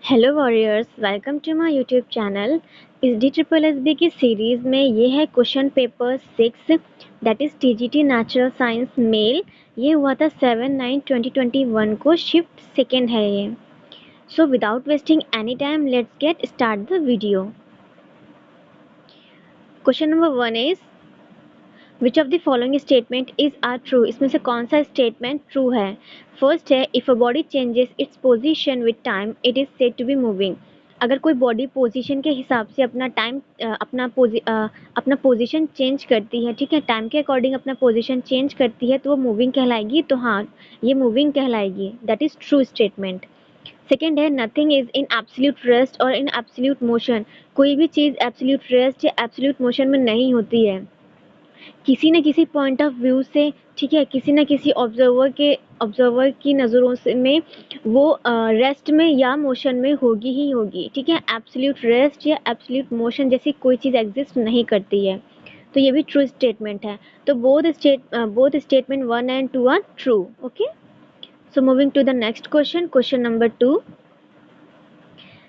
Hello warriors, welcome to my YouTube channel. इस D triple S B की series में ये है question paper 6, that is TGT natural science male. ये हुआ था 7/9/2021 को, शिफ्ट सेकेंड है ये। So without wasting any time let's get start the video. Question number 1 is which of the following statement is are true. इसमें से कौन सा स्टेटमेंट ट्रू है? फर्स्ट है, if a body changes it's position with time it is said to be moving. अगर कोई body position के हिसाब से अपना पोजीशन चेंज करती है, ठीक है, टाइम के अकॉर्डिंग अपना पोजीशन चेंज करती है, तो वो मूविंग कहलाएगी। तो हाँ, ये मूविंग कहलाएगी, that is true statement. Second है, nothing is in absolute rest और इन एब्सोल्यूट मोशन। कोई भी चीज़ एब्सोल्यूट रेस्ट या एब्सोल्यूट मोशन में नहीं होती है, किसी न किसी पॉइंट ऑफ व्यू से, ठीक है, किसी न किसी ऑब्जर्वर की नज़रों से में वो रेस्ट में या मोशन में होगी ही होगी, ठीक है। एब्सोल्यूट रेस्ट या एब्सोल्यूट मोशन जैसी कोई चीज़ एग्जिस्ट नहीं करती है। तो ये भी ट्रू स्टेटमेंट है। तो both statement 1 and 2 are true. Okay, so moving to the next question, question number 2।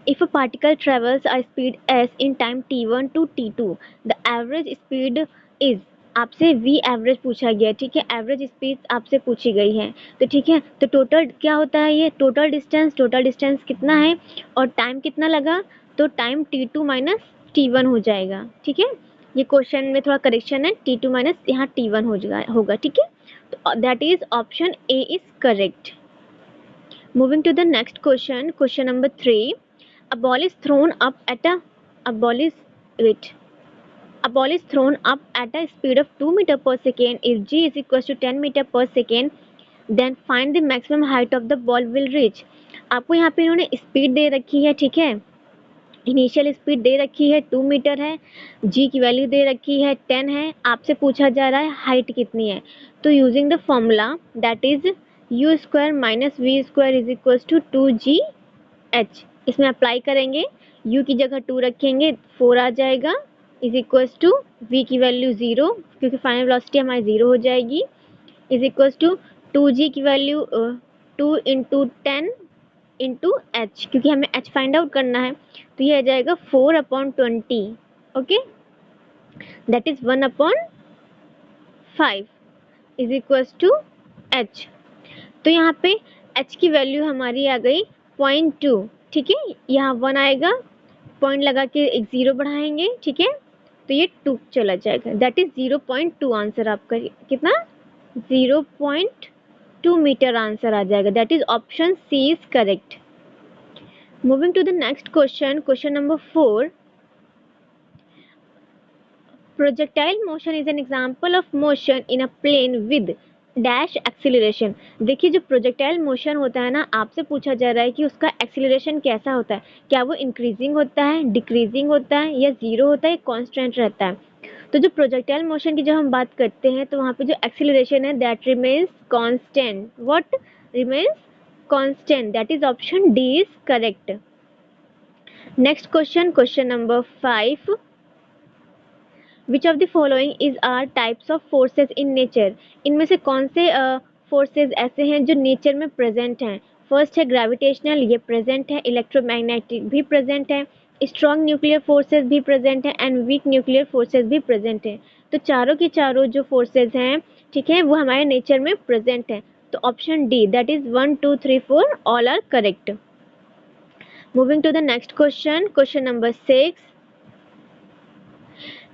If a particle travels a speed s in time t1 to t2, the average speed is। आपसे v average पूछा गया, ठीक है, average speed आपसे पूछी गई है। तो ठीक है, तो टोटल क्या होता है, ये टोटल डिस्टेंस कितना है और टाइम कितना लगा, तो टाइम t2 माइनस t1 हो जाएगा, ठीक है। ये क्वेश्चन में थोड़ा करेक्शन है, t2 माइनस यहाँ t1 होगा, ठीक है। तो that is option A is correct. Moving to the next question, question number 3. A ball is thrown up at a ball is wait. A ball is thrown up at a speed of 2 meter per second. If g is equals to 10 meter per second, then find the maximum height of the ball will reach. आपको यहाँ पे इन्होंने speed दे रखी है, ठीक है, initial speed दे रखी है 2 मीटर है, g की वैल्यू दे रखी है 10 है, आपसे पूछा जा रहा है हाइट कितनी है। तो using the formula that is u square minus v square is equals to 2gh, इसमें अप्लाई करेंगे, u की जगह 2 रखेंगे 4 आ जाएगा, इज इक्वल्स टू v की वैल्यू 0, क्योंकि फाइनल वेलोसिटी हमारी 0 हो जाएगी, इज इक्वल्स टू 2g की वैल्यू 2 इंटू 10 इंटू एच, क्योंकि हमें एच फाइंड आउट करना है। तो ये आ जाएगा 4/20, okay, that is 1/5 is equals to H. तो यहाँ पे एच की वैल्यू हमारी आ गई 0.2, ठीक है, यहाँ 1 आएगा, पॉइंट लगा के एक 0 बढ़ाएंगे, ठीक है, तो ये 2 चला जाएगा, दैट इज 0.2 आंसर आपका कितना, 0.2 मीटर आंसर आ जाएगा, that is option C is correct. Moving to the next question, question number 4. Projectile motion is an example of motion in a plane with dash acceleration. देखिए, जो projectile motion होता है ना, आपसे पूछा जा रहा है कि उसका एक्सीलरेशन कैसा होता है, क्या वो इंक्रीजिंग होता है, डिक्रीजिंग होता है, या जीरो होता है, कांस्टेंट रहता है। तो जो प्रोजेक्टाइल मोशन की जब हम बात करते हैं, तो वहाँ पे जो एक्सीलरेशन है that remains constant. What remains constant, that is option D is correct. Next question, question number 5. Which of the following is are types of forces in nature. इनमें से कौन से फोर्सेज ऐसे हैं जो नेचर में प्रेजेंट हैं? फर्स्ट है ग्रेविटेशनल, ये प्रेजेंट है, इलेक्ट्रोमैग्नेटिक भी प्रेजेंट है, स्ट्रॉन्ग न्यूक्लियर फोर्सेज भी प्रेजेंट है, एंड वीक न्यूक्लियर फोर्सेज भी प्रेजेंट है। तो चारों की चारों जो फोर्सेज हैं, ठीक है, वो हमारे नेचर में प्रेजेंट है। तो option D, that is 1 2 3 4 all are correct. Moving to the next question, question number 6.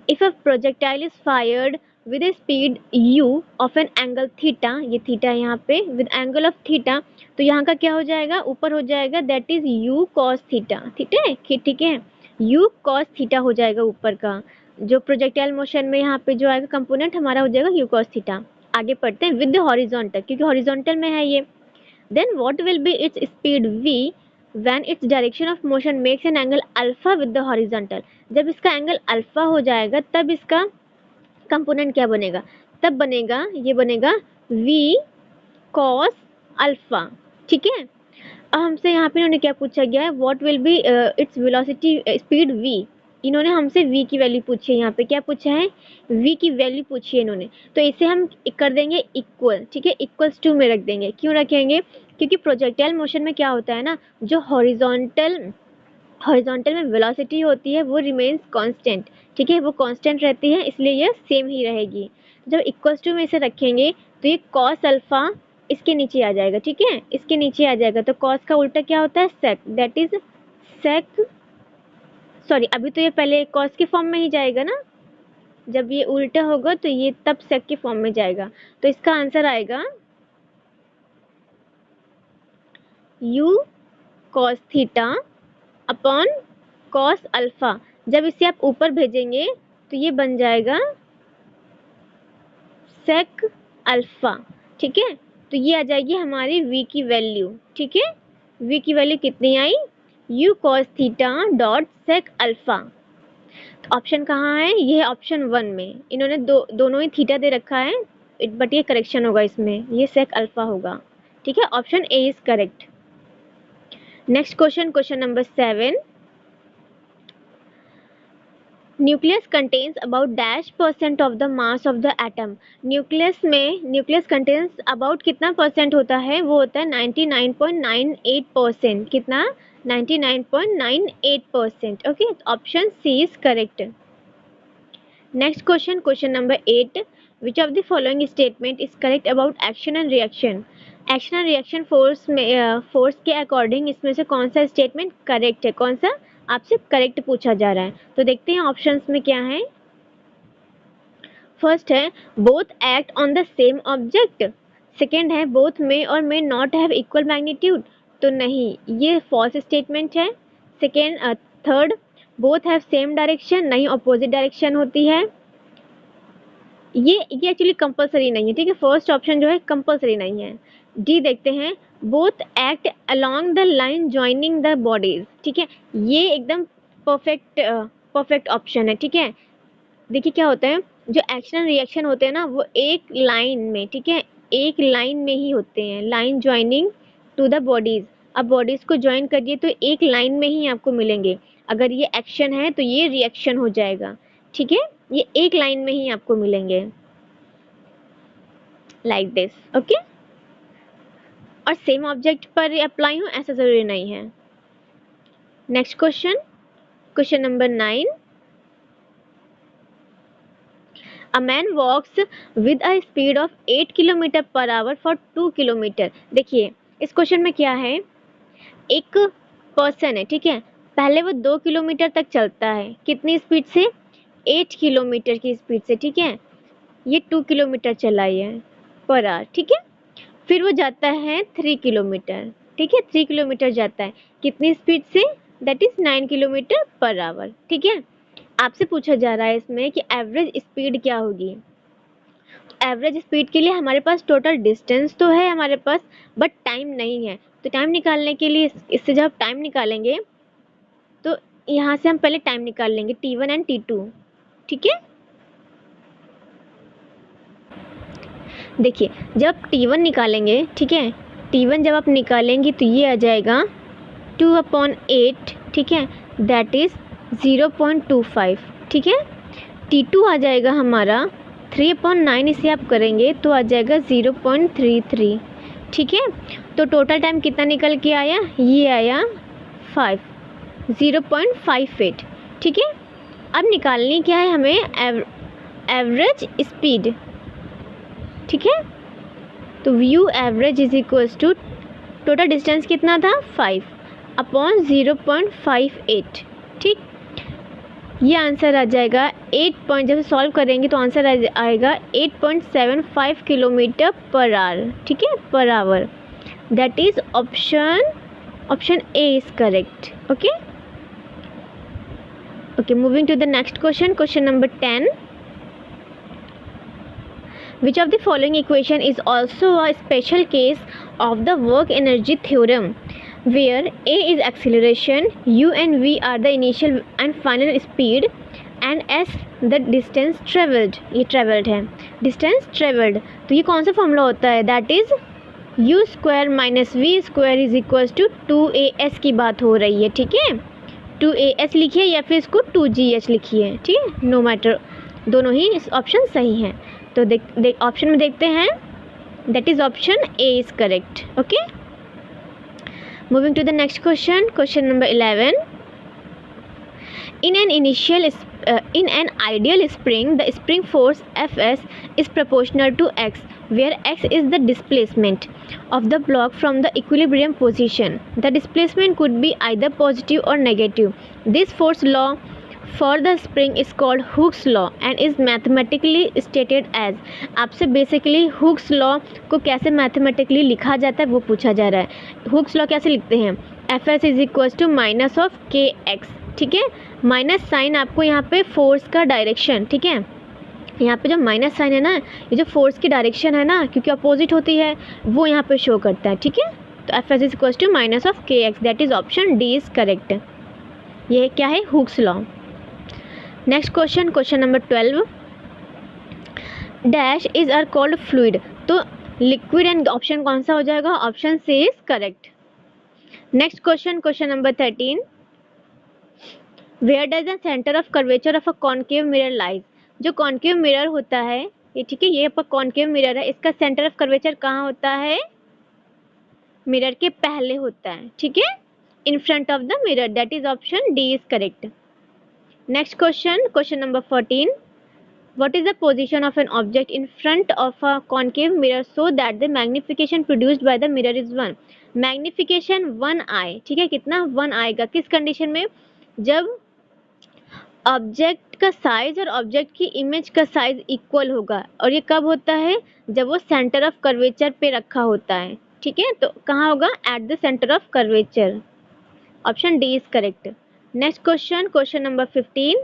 If a projectile is fired with a speed u of an angle theta, ये theta यहाँ पे with angle of theta, तो यहाँ का क्या हो जाएगा, ऊपर हो जाएगा, that is u cos theta, ठीक है, u cos theta हो जाएगा ऊपर का। जो प्रोजेक्टाइल मोशन में यहाँ पे जो आएगा कंपोनेंट हमारा हो जाएगा u cos theta। आगे पढ़ते हैं, विद द हॉरिजॉन्टल, क्योंकि हॉरिजॉन्टल में है ये। Then what will be its speed v when its direction of motion makes an angle alpha with the horizontal। जब इसका एंगल अल्फा हो जाएगा तब इसका कंपोनेंट क्या बनेगा, तब बनेगा, ये बनेगा v cos अल्फा, ठीक है। अब हमसे यहाँ पे इन्होंने क्या पूछा गया है, what will be its velocity speed v। इन्होंने हमसे v की वैल्यू पूछी है, यहाँ पे क्या पूछा है, v की वैल्यू पूछी है इन्होंने। तो इसे हम कर देंगे इक्वल, ठीक है, इक्वल्स टू में रख देंगे। क्यों रखेंगे, क्योंकि प्रोजेक्टाइल मोशन में क्या होता है ना, जो हॉरिजॉन्टल में वेलोसिटी होती है वो रिमेन्स कांस्टेंट, ठीक है, वो कांस्टेंट रहती है, इसलिए ये सेम ही रहेगी। जब इक्वल्स टू में इसे रखेंगे तो ये कॉस अल्फा इसके नीचे आ जाएगा, ठीक है, इसके नीचे आ जाएगा। तो कॉस का उल्टा क्या होता है, सेक, दैट इज सेक, सॉरी अभी तो ये पहले कॉस के फॉर्म में ही जाएगा ना, जब ये उल्टा होगा तो ये तब सेक के फॉर्म में जाएगा। तो इसका आंसर आएगा you cos theta upon cos alpha. जब इसे आप ऊपर भेजेंगे तो ये बन जाएगा सेक अल्फा, ठीक है। तो ये आ जाएगी हमारी v की वैल्यू, ठीक है, v की वैल्यू कितनी आई, u cos theta dot sec alpha. तो ऑप्शन कहाँ है, ये है ऑप्शन 1 में। इन्होंने दोनों ही थीटा दे रखा है, बट ये करेक्शन होगा, इसमें ये सेक अल्फा होगा, ठीक है, option A is correct. Next question, question number 7, nucleus contains about dash % of the mass of the atom. Nucleus contains about कितना परसेंट होता है, वो होता है 99.98%, कितना 99.98%, okay, option C is correct. Next question, question number 8, which of the following statement is correct about action and reaction. Action and reaction force के according इसमें से कौन सा स्टेटमेंट करेक्ट है, कौन सा आपसे करेक्ट पूछा जा रहा है। तो देखते हैं ऑप्शंस में क्या है। फर्स्ट है both act on the same object, second है बोथ मे और may not have equal magnitude, तो नहीं, ये फॉल्स स्टेटमेंट है। Third both have same direction, नहीं, अपोजिट डायरेक्शन होती है। ये एक्चुअली कंपलसरी नहीं है, ठीक है, फर्स्ट ऑप्शन जो है कंपलसरी नहीं है। डी देखते हैं, both act along the line joining the bodies, ठीक है, ये एकदम परफेक्ट ऑप्शन है, ठीक है। देखिए क्या होता है, जो एक्शन रिएक्शन होते हैं ना वो एक लाइन में, ठीक है, एक लाइन में ही होते हैं, line joining two the bodies. अब बॉडीज को ज्वाइन करिए तो एक लाइन में ही आपको मिलेंगे, अगर ये एक्शन है तो ये रिएक्शन हो जाएगा, ठीक है, ये एक लाइन में ही आपको मिलेंगे, लाइक दिस, ओके। और सेम ऑब्जेक्ट पर अप्लाई हो ऐसा जरूरी नहीं है। Next question, question number 9, A man walks with a speed of 8 kilometre per hour for 2 kilometre. देखिए इस क्वेश्चन में क्या है, एक पर्सन है, ठीक है, पहले वो 2 किलोमीटर तक चलता है, कितनी स्पीड से, 8 किलोमीटर की स्पीड से, ठीक है, ये 2 किलोमीटर चलाई है पर आवर, ठीक है। फिर वो जाता है 3 किलोमीटर, ठीक है, 3 किलोमीटर जाता है, कितनी स्पीड से, that is 9 kilometre per hour, ठीक है। आपसे पूछा जा रहा है इसमें कि एवरेज स्पीड क्या होगी। एवरेज स्पीड के लिए हमारे पास टोटल डिस्टेंस तो है हमारे पास, बट टाइम नहीं है। तो टाइम निकालने के लिए इससे जब टाइम निकालेंगे तो यहाँ से हम पहले टाइम निकाल लेंगे T1 एंड T2, ठीक है। देखिए जब T1 निकालेंगे, ठीक है, T1 जब आप निकालेंगे तो ये आ जाएगा 2/8, ठीक है, दैट इज 0.25, ठीक है। T2 आ जाएगा हमारा 3/9, इसे आप करेंगे तो आ जाएगा 0.33, ठीक है। तो टोटल टाइम कितना निकल के आया, ये आया 0.58, ठीक है। अब निकालनी क्या है हमें, एवरेज स्पीड, ठीक है। तो v average is equals to total distance कितना था 5/0.58, ठीक। ये आंसर आ जाएगा 8 जब सॉल्व करेंगे तो आंसर आएगा 8.75 किलोमीटर पर आवर, ठीक है, per hour, that is option A is correct, okay. Okay, moving to the next question, question number 10, which of the following equation is also a special case of the work energy theorem, where a is acceleration, u and v are the initial and final speed, and s the distance traveled, ये traveled है, distance traveled। तो ये कौन सा formula होता है, that is u square minus v square is equals to 2as की बात हो रही है, ठीक है। 2as लिखिए या फिर इसको 2gh लिखिए, ठीक है, नो मैटर, दोनों ही ऑप्शन सही हैं। तो ऑप्शन में देखते हैं, that is option A is correct, okay. Moving to the next question, question number 11. In an ideal spring, the spring force Fs is proportional to x, where x is the displacement of the block from the equilibrium position. The displacement could be either positive or negative. This force law for the spring is called Hooke's law and is mathematically stated as. आपसे basically Hooke's law को कैसे mathematically लिखा जाता है वो पूछा जा रहा है. हुक्स लॉ कैसे लिखते हैं? F S is equal to minus of के एक्स. ठीक है, माइनस साइन आपको यहाँ पे फोर्स का डायरेक्शन, ठीक है, यहाँ पे जो माइनस साइन है ना, ये जो फोर्स की डायरेक्शन है ना, क्योंकि अपोजिट होती है, वो यहाँ पे शो करता है. ठीक है, तो f S is equal to minus of के x, that is option D is correct. ये क्या है? Hooke's law. Next question, question number 12. Dash is are called fluid. तो लिक्विड एंड ऑप्शन कौन सा हो जाएगा? Option C is correct. Next question, question number 13. Where does the centre of curvature of a concave mirror lies. जो concave mirror होता है ये, ठीक है, ये आपका कॉन्केव मिरर है, इसका सेंटर ऑफ कर्वेचर कहाँ होता है? मिरर के पहले होता है. ठीक है, in front of the mirror, that is option D is correct. Next question, question number 14. What is the position of an object in front of a concave mirror so that the magnification produced by the mirror is 1? Magnification 1 आए. ठीक है, कितना 1 आएगा? किस condition में? जब object का size और ऑब्जेक्ट की इमेज का साइज इक्वल होगा. और ये कब होता है? जब वो सेंटर ऑफ कर्वेचर पे रखा होता है. ठीक है, तो कहाँ होगा? At the centre of curvature. Option D is correct. Next question, question number 15.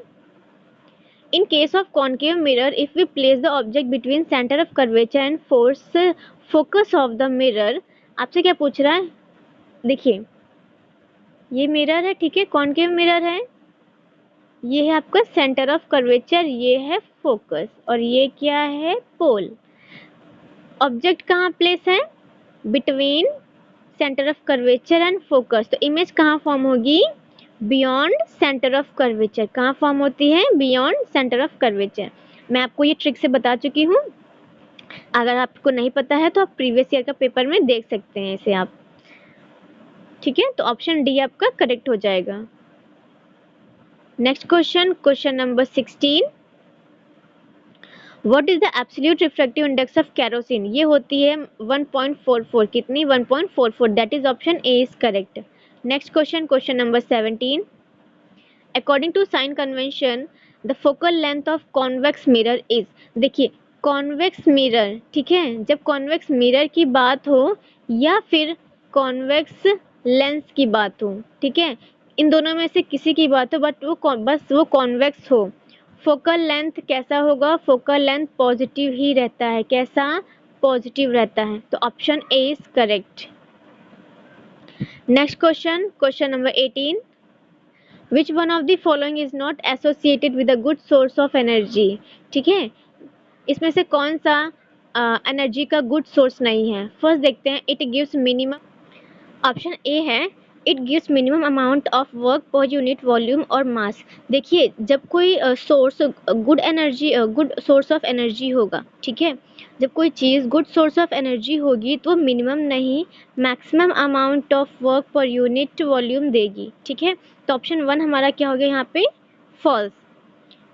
In case of concave mirror, if we place the object between center of curvature and focus of the mirror, आपसे क्या पूछ रहा है? देखिए, ये mirror है, ठीक है, कॉन्केव मिरर है, ये है आपका सेंटर ऑफ कर्वेचर, ये है फोकस, और ये क्या है? पोल. ऑब्जेक्ट कहाँ प्लेस है? Between centre of curvature and focus. तो इमेज कहाँ फॉर्म होगी? Beyond centre of curvature. कहाँ फॉर्म होती है? Beyond centre of curvature. मैं आपको ये ट्रिक से बता चुकी हूँ. अगर आपको नहीं पता है तो आप प्रीवियस ईयर का पेपर में देख सकते हैं इसे आप. ठीक है, तो ऑप्शन डी आपका करेक्ट हो जाएगा. Next question, question number 16. What is the absolute refractive index of kerosene? ये होती है 1.44. कितनी? 1.44. That is option A is correct. Next question, question number 17. According to sign convention the focal length of convex mirror is. देखिए, convex mirror, ठीक है, जब convex mirror की बात हो या फिर कॉन्वेक्स लेंस की बात हो, ठीक है, इन दोनों में से किसी की बात हो, बट वो बस वो कॉन्वेक्स हो, फोकल लेंथ कैसा होगा? फोकल लेंथ पॉजिटिव ही रहता है. कैसा? पॉजिटिव रहता है. तो option A is correct. Next question, question number 18. Which one of the following is not associated with a good source of energy? ठीक है, इसमें से कौन सा एनर्जी का गुड सोर्स नहीं है? फर्स्ट देखते हैं. It gives minimum. Option A है it gives minimum amount of work per unit volume और मास. देखिए, जब कोई source good energy, good source of energy होगा, ठीक है, जब कोई चीज़ गुड सोर्स ऑफ एनर्जी होगी तो मिनिमम नहीं, maximum amount of work per unit volume देगी. ठीक है, तो ऑप्शन 1 हमारा क्या हो गया यहाँ पे? फॉल्स.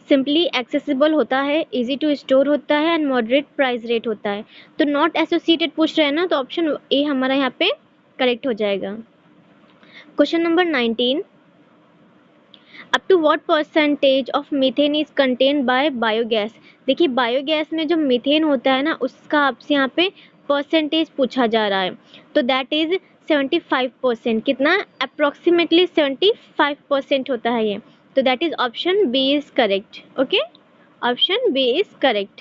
सिंपली एक्सेसिबल होता है, इजी टू स्टोर होता है एंड मॉडरेट प्राइस रेट होता है. तो नॉट एसोसिएटेड पूछ रहे हैं ना, तो ऑप्शन ए हमारा यहाँ पे करेक्ट हो जाएगा. Question number 19. Up to what percentage of methane is contained by biogas? देखिए, बायोगैस में जो मीथेन होता है ना, उसका आपसे यहाँ पे परसेंटेज पूछा जा रहा है. तो दैट इज 75%. कितना? अप्रोक्सीमेटली 75% होता है ये. तो that is option B is correct. Okay, option B is correct.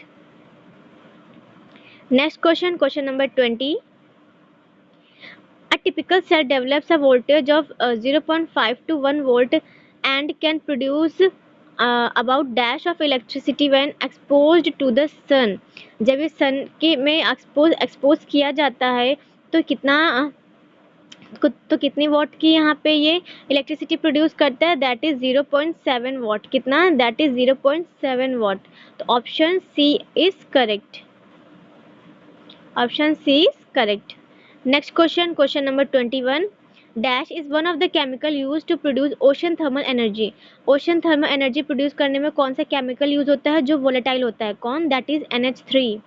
Next question, question number 20. A typical cell develops a voltage of 0.5 to 1 volt and can produce about dash of electricity when exposed to the sun. जब ये सन के में expose किया जाता है तो कितनी what की यहाँ पे ये इलेक्ट्रिसिटी प्रोड्यूस करता है? That is 0.7 watt. कितना? That is 0.7 watt. तो option C is correct. Option C is correct. Next question, question number 21. Dash is one of the chemical use to produce ocean thermal energy. Ocean thermal energy produce करने में कौन सा chemical use होता है जो volatile होता है? कौन? That is NH3।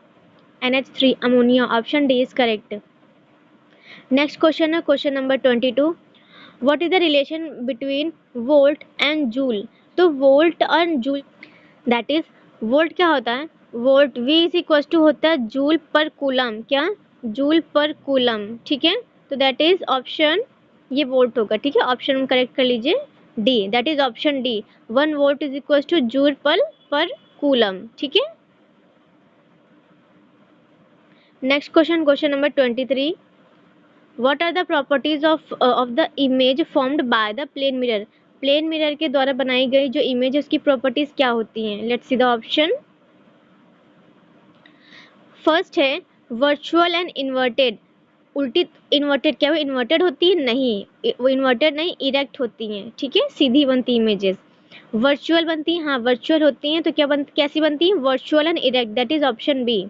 NH3 ammonia. Option D is correct. Next question है question number 22। What is the relation between volt and joule? तो वोल्ट और जूल, दैट इज वोल्ट क्या होता है? Volt V is equal to होता है joule पर coulomb. क्या? जूल पर कूलम। ठीक है, तो दैट इज ऑप्शन, ये वोल्ट होगा। ठीक है, ऑप्शन करेक्ट कर लीजिए D, that is option D. 1 volt is equal two joule पर कूलम। ठीक है, next question, question number 23। What are the properties of the image formed by the plane mirror? Plane mirror के द्वारा बनाई गई जो इमेज है उसकी प्रॉपर्टीज क्या होती हैं? Let's see the option. First है वर्चुअल एंड इन्वर्टेड। उल्टी इन्वर्टेड, क्या वो इन्वर्टेड होती है? नहीं, वो इन्वर्टेड नहीं, इरेक्ट होती हैं। ठीक है, सीधी बनती इमेजेस। वर्चुअल बनती हैं, हाँ वर्चुअल होती हैं, तो कैसी बनती हैं? Virtual and erect, that is option B.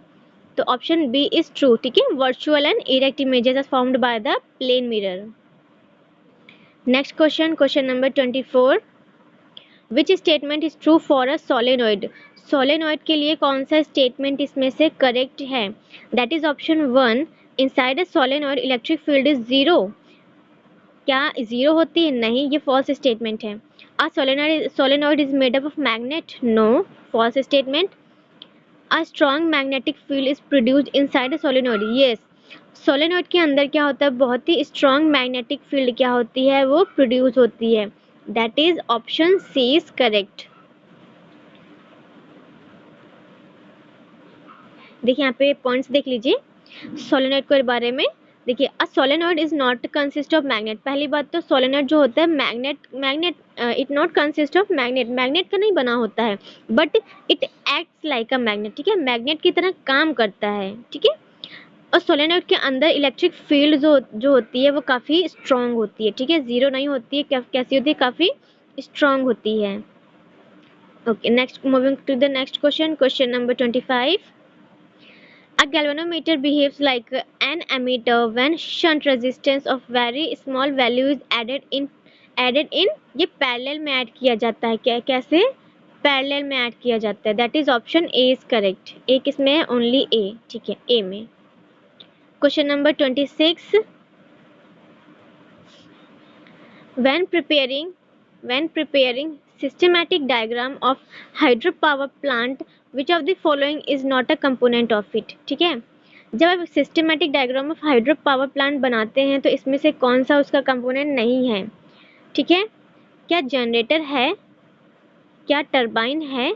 तो ऑप्शन बी इज ट्रू। ठीक है, virtual and erect images are formed by the plane mirror. Next question, question number 24। Which statement is true for a solenoid? Solenoid के लिए कौन सा statement इसमें से correct है? That is option 1। Inside a solenoid electric field is zero. क्या zero होती है? नहीं, ये फॉल्स स्टेटमेंट है। अ solenoid is made up of magnet? No, false statement. A strong magnetic field is produced inside a solenoid? Yes, solenoid के अंदर क्या होता है? बहुत ही स्ट्रॉन्ग मैग्नेटिक फील्ड क्या होती है? वो प्रोड्यूस होती है। That is option C is correct. देखिए यहाँ पे पॉइंट्स देख लीजिए सोलेनॉइड के बारे में। देखिए, अ solenoid is not consist of magnet. पहली बात तो सोलेनॉइड जो होता है magnet it not consist of magnet का नहीं बना होता है, but it acts like a magnet. ठीक है, मैग्नेट की तरह काम करता है। ठीक है, और सोलेनॉइड के अंदर इलेक्ट्रिक फील्ड जो होती है वो काफ़ी स्ट्रॉन्ग होती है। ठीक है, जीरो नहीं होती है, कैसी होती है? काफ़ी स्ट्रॉन्ग होती है। Okay, next, moving to the next question, question number 25। A galvanometer behaves like an ammeter when shunt resistance of very small value is added in ये पैरेलल में ऐड किया जाता है। क्या? कैसे? पैरेलल में ऐड किया जाता है। That is option A is correct. A किसमें है? Only A. ठीक है, ए में। Question number 26। When preparing systematic diagram of hydropower plant, which of the following is not a component of it? ठीक है, जब आप systematic diagram of hydro power plant बनाते हैं तो इसमें से कौन सा उसका कंपोनेंट नहीं है? ठीक है, क्या जनरेटर है? क्या टरबाइन है?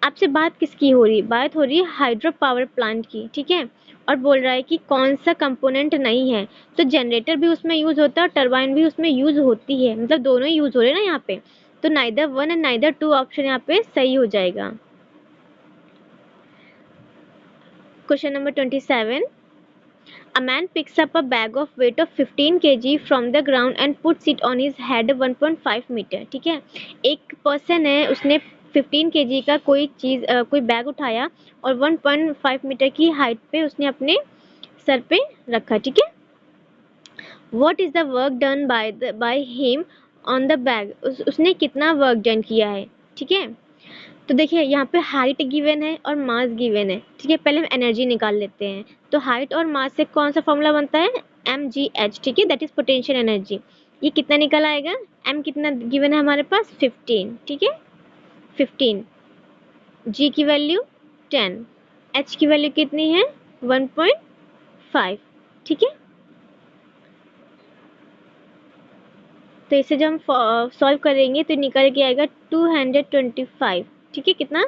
आपसे बात किसकी हो रही है? बात हो रही है हाइड्रो पावर प्लांट की। ठीक है, और बोल रहा है कि कौन सा कंपोनेंट नहीं है, तो जनरेटर भी उसमें यूज होता है और टरबाइन भी उसमें यूज होती है, मतलब दोनों ही यूज हो रहे हैं ना यहाँ पे। तो neither one and neither two option यहाँ पे सही हो जाएगा। Question number 27। A man picks up a bag of weight of 15 kg from the ground and puts it on his head 1.5 metre. ठीक है, एक पर्सन है, उसने 15 kg का कोई बैग उठाया और 1.5 मीटर की हाइट पे उसने अपने सर पे रखा। ठीक है, What is the work done by him on the bag? उसने कितना वर्क डन किया है? ठीक है, तो देखिए यहाँ पे हाइट गिवन है और मास गिवन है। ठीक है, पहले हम एनर्जी निकाल लेते हैं। तो हाइट और मास से कौन सा फॉर्मूला बनता है? mgh। ठीक है, दैट इज पोटेंशियल एनर्जी। ये कितना निकल आएगा? m कितना गिवन है हमारे पास? 15। ठीक है, 15। g की वैल्यू 10, h की वैल्यू कितनी है? 1.5। ठीक है, तो इसे जब हम सॉल्व करेंगे तो निकल के आएगा 225। ठीक है, कितना?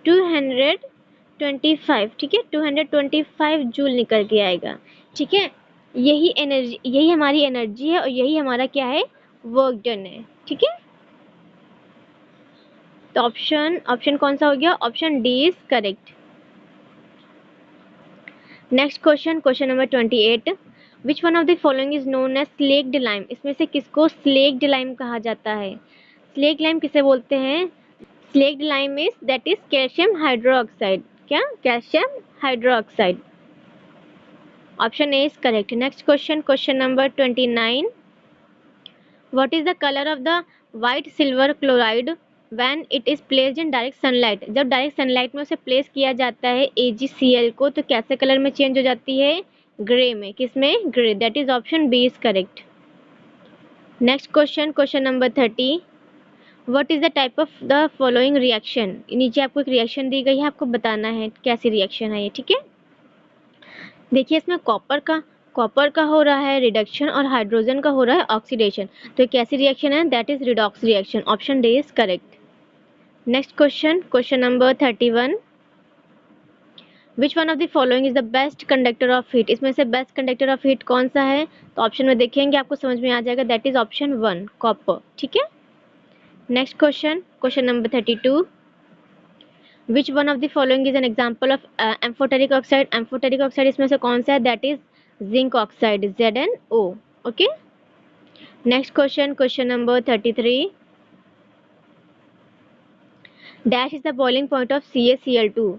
225। ठीक है, 225 जूल निकल के आएगा। ठीक है, यही एनर्जी, यही हमारी एनर्जी है और यही हमारा क्या है? वर्क डन है। ठीक है, तो ऑप्शन कौन सा हो गया? Option D is correct. Next question, question number 28। Which one of the following is known as slaked lime? इसमें से किसको स्लेक्ड लाइम कहा जाता है? स्लेक्ड लाइम किसे बोलते हैं? Slaked lime is that is calcium hydroxide. क्या? Calcium hydroxide. Option A is correct. Next question, question number 29। What is the colour of the white silver chloride when it is placed in direct sunlight? जब direct sunlight में उसे place किया जाता है AgCl को, तो कैसे कलर में चेंज हो जाती है? ग्रे में। किसमें? Grey. That is option B is correct. Next question, question number 30, what is the type of the following reaction? नीचे आपको एक रिएक्शन दी गई है, आपको बताना है कैसी रिएक्शन है ये, ठीक है। देखिए इसमें कॉपर का हो रहा है रिडक्शन और हाइड्रोजन का हो रहा है ऑक्सीडेशन, तो कैसी रिएक्शन है? That is redox reaction. Option D is correct. Next question, question number 31, which one of the following is the best conductor of heat? इसमें से बेस्ट कंडक्टर ऑफ हीट कौन सा है? तो ऑप्शन में देखेंगे आपको समझ में आ जाएगा, दैट इज ऑप्शन 1 कॉपर, ठीक है। Next question, question number 32, which one of the following is an example of amphoteric oxide? Amphoteric oxide इसमें से कौन सा है? That is zinc oxide, ZnO, okay. Next question, question number 33, dash is the boiling point of CaCl2?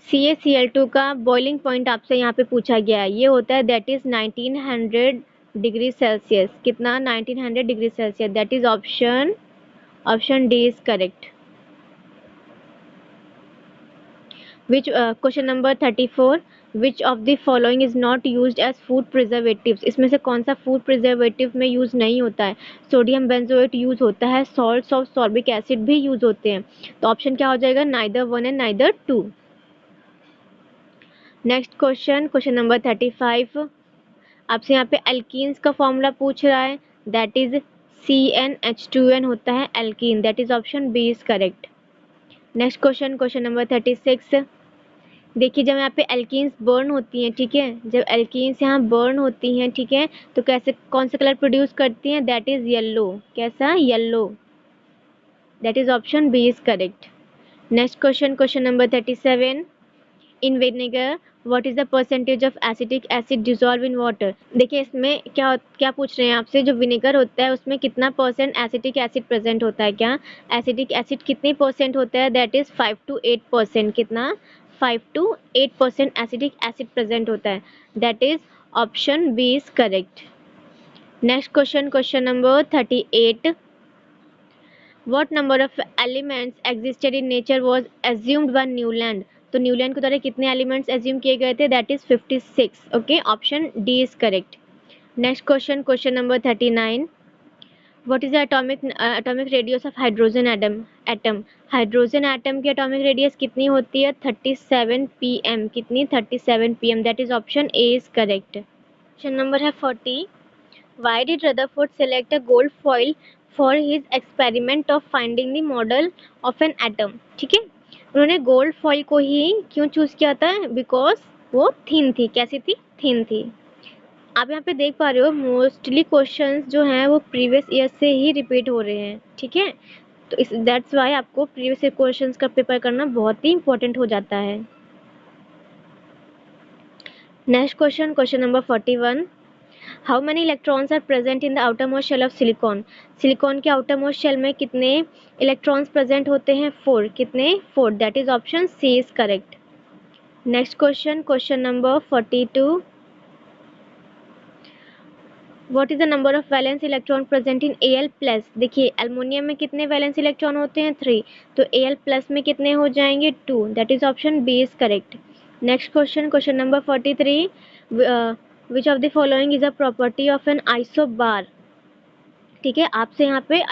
CaCl2 का boiling point आपसे यहाँ पे पूछा गया है, ये होता है दैट इज 1900 डिग्री सेल्सियस। कितना? 1900 degree Celsius. That is option D is correct. Which question number 34, which of the following is not used as food preservatives? इसमें से कौन सा फूड प्रिजर्वेटिव में यूज नहीं होता है? सोडियम बेंजोएट यूज होता है, सॉल्ट्स ऑफ सॉर्बिक एसिड भी यूज होते हैं, तो ऑप्शन क्या हो जाएगा? Neither 1 and neither 2। Next question, question number 35, आपसे यहाँ पे एल्कीन्स का फॉर्मूला पूछ रहा है, दैट इज CnH2n होता है alkene, that is option B is correct. Next question, question number 36, देखिए जब यहाँ पे एल्कीन्स बर्न होती हैं, ठीक है, जब एल्कीन्स यहाँ बर्न होती हैं, ठीक है, तो कैसे कौन सा कलर प्रोड्यूस करती हैं? That is yellow. कैसा? Yellow. That is option B is correct. Next question, question number 37, in vinegar what is the percentage of acetic acid dissolve in water? देखिए इसमें क्या क्या पूछ रहे हैं आपसे, जो विनेगर होता है उसमें कितना % एसिटिक एसिड प्रेजेंट होता है? क्या एसिटिक एसिड कितने % होता है? That is 5 to 8%। कितना? 5 to 8% एसिटिक एसिड प्रेजेंट होता है, that is option B is correct. Next question, question number 38, what number of elements existed in nature was assumed by Newland? तो न्यूलैंड के द्वारा कितने एलिमेंट्स एज्यूम किए गए थे? That is 56, okay, option D is correct. Next question, question number 39, what is the atomic radius of hydrogen atom? Hydrogen atom की atomic radius कितनी होती है? 37 pm। कितनी? 37 pm। That is option A is correct. Question number है 40, why did Rutherford select a gold foil for his experiment of finding the model of an atom? ठीक है, उन्होंने gold foil को ही क्यों चूज किया था? बिकॉज वो थिन थी। कैसी थी? थिन थी। आप यहाँ पे देख पा रहे हो मोस्टली क्वेश्चंस जो हैं वो प्रीवियस ईयर से ही रिपीट हो रहे हैं, ठीक है, तो इस दैट्स वाई आपको प्रीवियस ईयर क्वेश्चंस का पेपर करना बहुत ही इंपॉर्टेंट हो जाता है। Next question, question number 41, how many electrons are present in the outer most shell of silicon? Silicon के आउटर मोस्ट शेल में कितने इलेक्ट्रॉन्स प्रेजेंट होते हैं? 4। कितने? 4। That is option C is correct. Next question, question number 42, what is the number of valence electron present in Al+? देखिए aluminium में कितने valence electron होते हैं? 3, तो Al+ में कितने हो जाएंगे? 2। That is option B is correct. Next question, question number 43, which of the following is a property of an isobar? ठीक है, आपसे यहाँ पे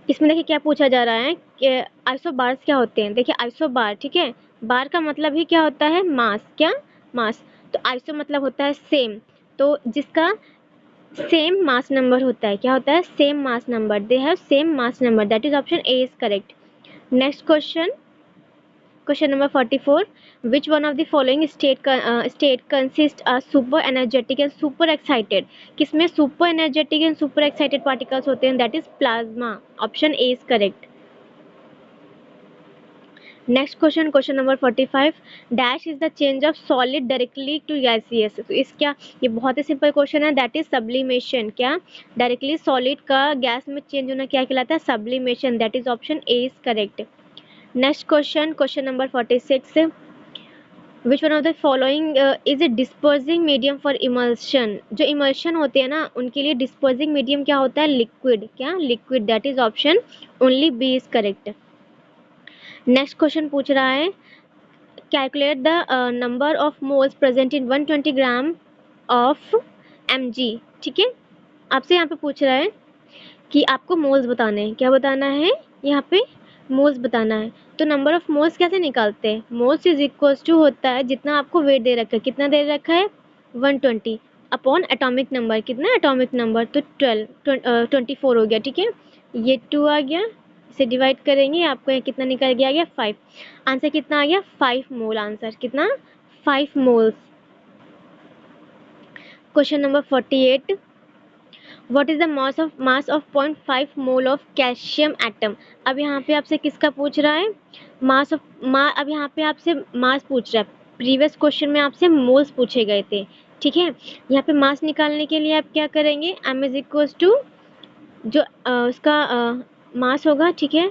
इसमें देखिए क्या पूछा जा रहा है कि आइसोबार्स क्या होते हैं। देखिए आइसोबार, ठीक है, बार का मतलब ही क्या होता है? मास। क्या? मास। तो आइसो मतलब होता है सेम, तो जिसका सेम मास नंबर होता है, क्या होता है? Same mass number. They have same mass number. That is option A is correct. Next question, question number 44, which one of the following state consists are super energetic and super excited? किसमें super energetic and super excited particles होते हैं? That is plasma. Option A is correct. Next question, question number 45, dash is the change of solid directly to gaseous? तो इस क्या, ये बहुत ही simple question है, दैट इज सब्लिमेशन। क्या? डायरेक्टली सॉलिड का गैस में चेंज होना क्या कहलाता है? Sublimation. That is option A is correct. Next question, question number 46, which one of the following is a dispersing medium for emulsion. जो emulsion होते हैं ना उनके लिए डिस्पर्सिंग मीडियम क्या होता है? लिक्विड। क्या? Liquid. That is option only B is correct. Next question पूछ रहा है calculate the number of moles present in 120 gram of mg। ठीक है, आपसे यहाँ पे पूछ रहा है कि आपको मोल्स बताने हैं। क्या बताना है? यहाँ पे मोल्स बताना है। तो नंबर ऑफ मोल्स कैसे निकालते हैं? मोल्स इज इक्वल टू होता है जितना आपको वेट दे रखा है। कितना दे रखा है? 120 अपॉन एटॉमिक नंबर। कितना एटॉमिक नंबर? तो 24 हो गया। ठीक है, ये 2 आ गया, इसे डिवाइड करेंगे, आपको ये कितना निकल गया? आ गया 5। आंसर कितना आ गया? 5 मोल। आंसर कितना? 5 moles. Question number 48, what is the mass of 0.5 mole of calcium atom. अब यहाँ पे आपसे किसका पूछ रहा है? अब यहाँ पे आपसे मास पूछ रहा है। प्रीवियस क्वेश्चन में आपसे मोल्स पूछे गए थे। ठीक है, यहाँ पे मास निकालने के लिए आप क्या करेंगे? m इज इक्वल टू जो उसका मास होगा, ठीक है,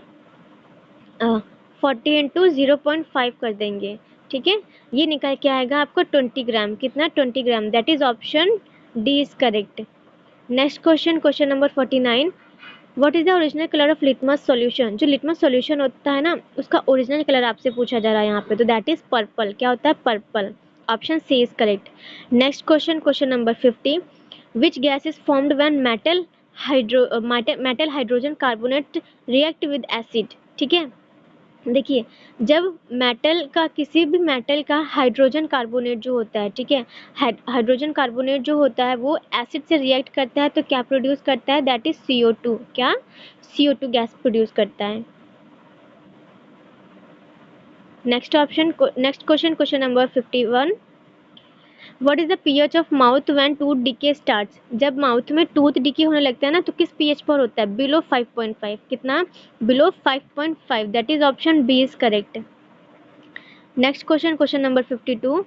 40 इंटू 0.5 कर देंगे। ठीक है, ये निकल के आएगा आपको 20 ग्राम। कितना? 20 gram. That is option D is correct. Next question, question number 49, what is the original colour of litmus solution. जो लिटमस सॉल्यूशन होता है ना उसका ओरिजिनल कलर आपसे पूछा जा रहा है यहाँ पे, तो दैट इज पर्पल। क्या होता है? Purple. Option C is correct. Next question, question number 50, which gas is formed when metal hydrogen carbonate react with acid. ठीक है, देखिए जब मेटल का, किसी भी मेटल का हाइड्रोजन कार्बोनेट जो होता है, ठीक है, हाइड्रोजन कार्बोनेट जो होता है वो एसिड से रिएक्ट करता है तो क्या प्रोड्यूस करता है? That is CO2। क्या? CO2 गैस प्रोड्यूस करता है। Next option, next question, question number 51, what is the pH of mouth when tooth decay starts. जब माउथ में टूथ डिके होने लगता है ना तो किस पीएच पर होता है? बिलो 5.5। कितना? Below 5.5। That is option B is correct. Next question, question number 52,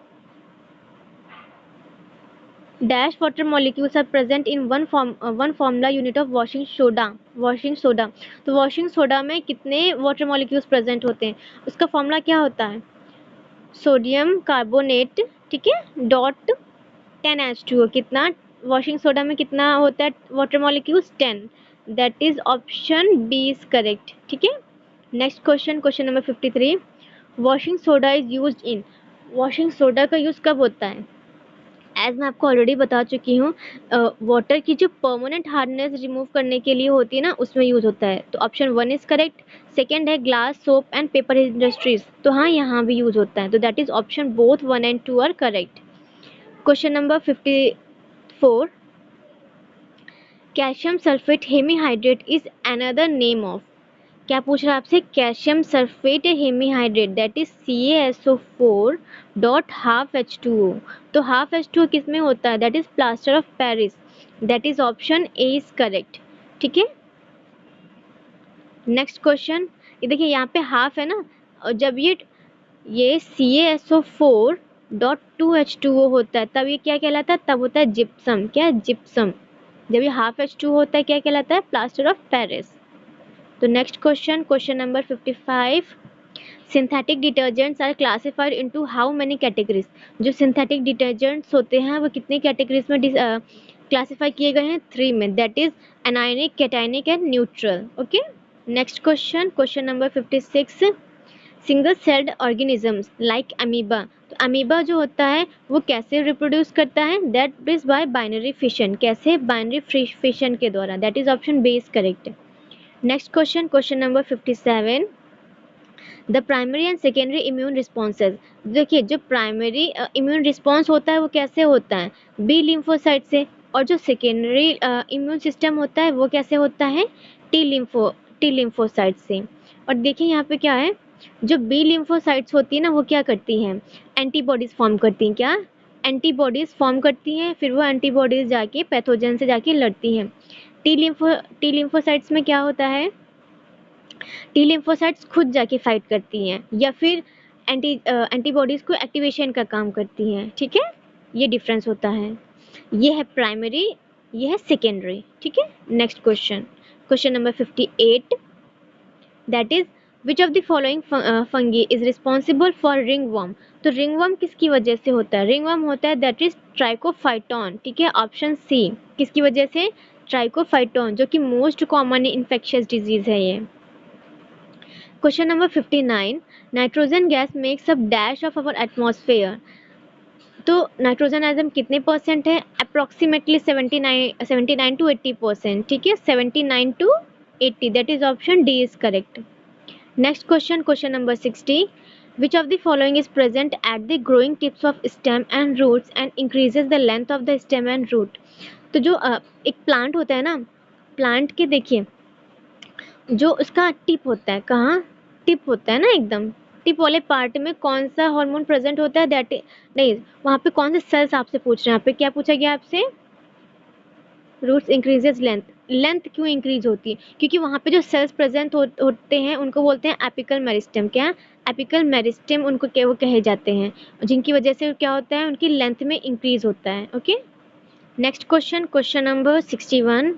dash water molecules are present in one formula unit of washing soda. Washing soda, तो वॉशिंग सोडा में कितने वाटर मॉलिक्यूल्स प्रेजेंट होते हैं? उसका formula क्या होता है? Sodium carbonate, ठीक है, डॉट 10H2O। कितना? वॉशिंग सोडा में कितना होता है water molecules? 10। That is option B is correct. ठीक है, next question, question number 53, washing soda is used in. Washing soda का यूज कब होता है? एज मैं आपको ऑलरेडी बता चुकी हूँ, वाटर की जो परमानेंट हार्डनेस रिमूव करने के लिए होती है ना उसमें यूज होता है। तो ऑप्शन 1 इज करेक्ट। सेकेंड है glass, soap and paper industries. तो हाँ, यहाँ भी यूज होता है। तो that is option both 1 and 2 are correct. Question number 54, calcium sulphate hemihydrate is another name of. क्या पूछ रहा है आपसे? Calcium sulphate hemihydrate, that is CaSO4 dot half H2O। तो हाफ H2O किस में होता है? That is plaster of Paris. That is option A is correct. ठीक है, नेक्स्ट क्वेश्चन, ये देखिए यहाँ पे हाफ है ना, और जब ये CaSO4 डॉट 2H2O होता है तब ये क्या कहलाता है? तब होता है जिप्सम। क्या? जिप्सम। जब ये हाफ H2O होता है क्या कहलाता है? Plaster of Paris. तो next question, question number 55, synthetic detergents are classified into how many categories. जो सिंथेटिक डिटर्जेंट्स होते हैं वो कितनी कैटेगरीज में क्लासिफाई किए गए हैं? 3 में। That is anionic, cationic and neutral. Okay, next question, question number 56, single celled organisms like amoeba. तो अमीबा जो होता है वो कैसे रिप्रोड्यूस करता है? That is by binary fission. कैसे? बाइनरी फिशन के द्वारा। That is option B is correct. Next question, question number 57, the primary and secondary immune responses. देखिए जो प्राइमरी इम्यून रिस्पॉन्स होता है वो कैसे होता है? बी लिम्फोसाइट से। और जो सेकेंडरी इम्यून सिस्टम होता है वो कैसे होता है? टी लिम्फोसाइट से। और देखिए यहाँ पे क्या है, जो बी लिम्फोसाइट्स होती है ना वो क्या करती हैं? एंटीबॉडीज फॉर्म करती हैं। क्या? एंटीबॉडीज फॉर्म करती हैं, फिर वो एंटीबॉडीज जाके पैथोजन से जाके लड़ती हैं। टी लिम्फोसाइट्स में क्या होता है? टी लिम्फोसाइट्स खुद जाके फाइट करती हैं या फिर एंटीबॉडीज को एक्टिवेशन का काम करती हैं। ठीक है, ये डिफरेंस होता है। ये है प्राइमरी, ये है सेकेंडरी। ठीक है, next question, question number 58, that is which of the following fungi is responsible for ringworm. तो रिंगवर्म किसकी वजह से होता है? रिंगवर्म होता है दैट इज ट्राइकोफाइटॉन, ठीक है, ऑप्शन सी। किसकी वजह से? ट्राइकोफाइटॉन, जो कि मोस्ट कॉमन इन्फेक्शियस डिजीज है ये। Question number 59, nitrogen gas makes up dash of our atmosphere. तो नाइट्रोजन एटम कितने परसेंट है? अप्रोक्सीमेटली 79 to 80%, ठीक है, 79 to 80, that is option D is correct. Next question, question number 60, which of the following is present at the growing tips of stem and roots and increases the length of the stem and root. तो जो एक plant होता है ना, plant के देखिए जो उसका टिप होता है, कहाँ टिप होता है ना, एकदम टिप वाले पार्ट में कौन सा हार्मोन प्रेजेंट होता है? दैट नहीं, वहाँ पे कौन से सेल्स आपसे पूछ रहे हैं? यहाँ पे क्या पूछा गया आपसे? Roots increases length. लेंथ क्यों इंक्रीज होती है? क्योंकि वहाँ पे जो सेल्स प्रेजेंट होते हैं उनको बोलते हैं एपिकल मेरिस्टेम। क्या? एपिकल मेरिस्टेम उनको क्या वो कहे जाते हैं, जिनकी वजह से क्या होता है, उनकी लेंथ में इंक्रीज होता है। Okay, next question, question number 61,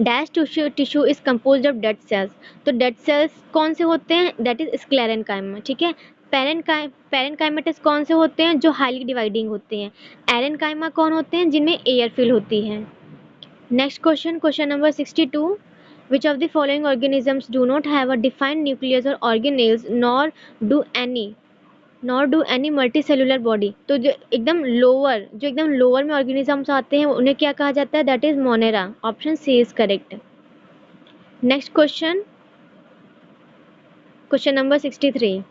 dash tissue is composed of dead cells. तो डेड सेल्स कौन से होते हैं? दैट इज स्क्लेरेनकाइमा, ठीक है। पेरेनकाइमेटस कौन से होते हैं? जो हाईली डिवाइडिंग होते हैं। एरेनकाइमा कौन होते हैं? जिनमें एयर फिल होती है। Next question, question number 62, which of the following organisms do not have a defined nucleus or organelles nor do any multicellular body। तो जो एकदम लोअर में ऑर्गेनिजम्स आते हैं उन्हें क्या कहा जाता है? That is Monera, option C is correct. Next question, question number 63,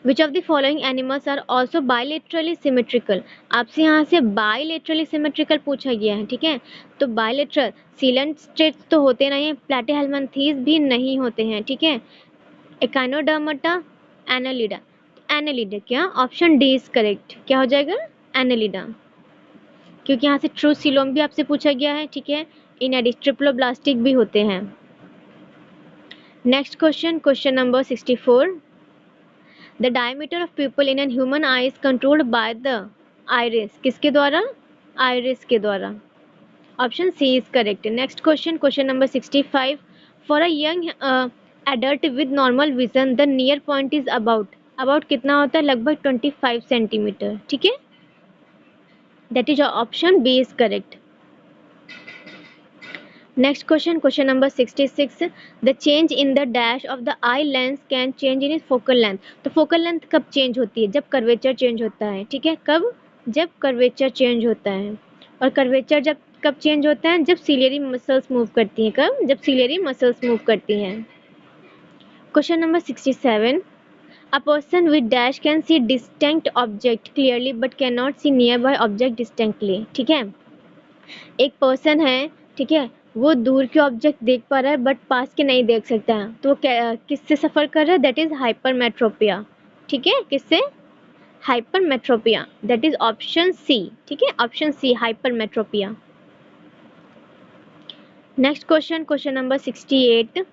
which of the following animals are also bilaterally symmetrical. आपसे यहाँ से बायलेटरली सिमेट्रिकल पूछा गया है, ठीक है। तो बायलेटरल सीलेंट स्टेट्स तो होते नहीं है, प्लैटीहेल्मिन्थीज भी नहीं होते हैं, ठीक है। एकाइनोडर्माटा, एनालिडा, एनालिडा क्या? Option D is correct. क्या हो जाएगा? एनालिडा, क्योंकि यहाँ से ट्रू सीलोम भी आपसे पूछा गया है, ठीक है। इनएडिस ट्रिप्लोब्लास्टिक भी होते हैं। Next question, question number 64, the diameter of pupil in an human eye is controlled by the iris. किसके द्वारा? आइरिस के द्वारा, option C is correct. Next question, question number 65, for a young adult with normal vision the near point is about कितना होता है? लगभग 25 centimetre, ठीक है, that is option B is correct. Next question, question number 66, the change in the dash of the eye lens can change in is focal length. तो focal length कब change होती है? जब कर्वेचर चेंज होता है, ठीक है। कब? जब कर्वेचर चेंज होता है। और कर्वेचर जब कब चेंज होता है? जब सिलियरी मसल्स मूव करती हैं। कब? जब सिलियरी मसल्स मूव करती हैं। Question number 67, a person with dash can see distinct object clearly but can not see nearby object distinctly, ठीक है। एक पर्सन है, ठीक है, वो दूर के ऑब्जेक्ट देख पा रहा है बट पास के नहीं देख सकता है, तो वो किससे सफ़र कर रहा है? दैट इज हाइपरमेट्रोपिया, ठीक है। किससे? Hypermetropia, that is option C, ठीक है, option C hypermetropia. Next question, question number 68,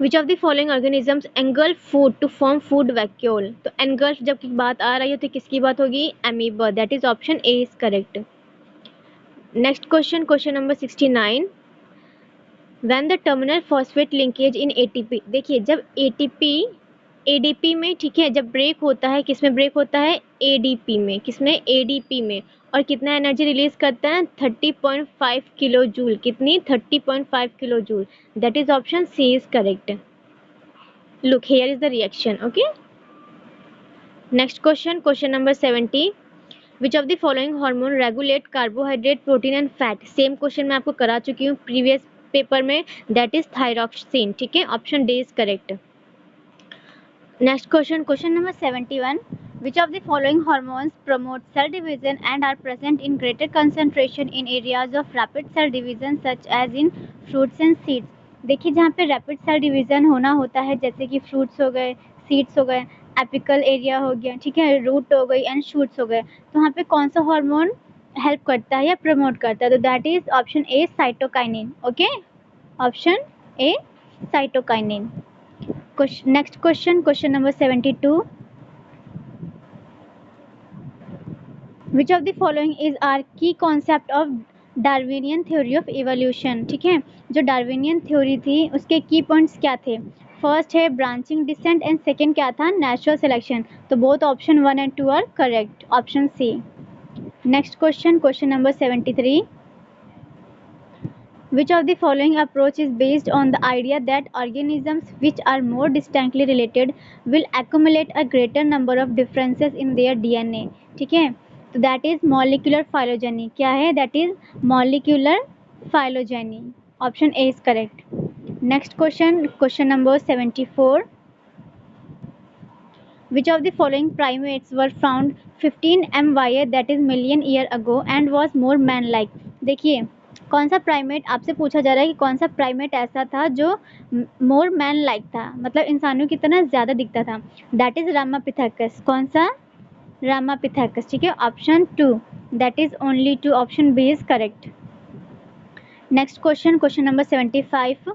which of the following organisms engulf food to form food vacuole. तो एंगल्फ जब की बात आ रही है तो किसकी बात होगी? Amoeba, that is option A is correct. Next question, question number 69, when the terminal phosphate linkage in ATP. देखिए जब एटीपी एडीपी में, ठीक है, जब ब्रेक होता है, किस में ब्रेक होता है? एडीपी में। किसमें? एडीपी में। और कितना एनर्जी रिलीज करता है? 30.5 किलो जूल। कितनी? 30.5 kilo joule, that is option C is correct. Look here is the reaction. Okay, next question, question number 70, which of the following hormone regulate carbohydrate protein and fat. Same question मैं आपको करा चुकी हूँ previous paper में, that is thyroxine, ठीक है, option D is correct. Next question, question number 71, which of the following hormones promote cell division and are present in greater concentration in areas of rapid cell division such as in fruits and seeds। देखिए जहाँ पे rapid cell division होना होता है, जैसे कि fruits हो गए, सीड्स हो गए, एपिकल एरिया हो गया, ठीक है, रूट हो गई एंड शूट्स हो गए, तो वहाँ पे कौन सा हार्मोन हेल्प करता है या प्रमोट करता है? तो that is option A cytokinin. Okay, option A cytokinin. Next question, question number 72, which of the following is our key concept of Darwinian theory of evolution, ठीक है। जो डार्विनियन थ्योरी थी उसके की पॉइंट्स क्या थे? फर्स्ट है ब्रांचिंग डिसेंट एंड सेकंड क्या था? Natural selection. तो both option 1 and 2 are correct, option C. Next question, question number 73, which of the following approach is based on the idea that organisms which are more distinctly related will accumulate a greater number of differences in their DNA, ठीक है। तो that is molecular phylogeny. क्या है? That is molecular phylogeny, option A is correct. Next question, question number 74, which of the following primates were found 15 MYA, that is million year ago, and was more man like? देखिए कौन सा primate आपसे पूछा जा रहा है कि कौन सा प्राइमेट ऐसा था जो मोर मैन लाइक था, मतलब इंसानों की तरह ज़्यादा दिखता था। That is Ramapithecus. कौन सा? रामापिथेकस, ठीक है, option 2, that is only 2, option B is correct. Next question, question number 75,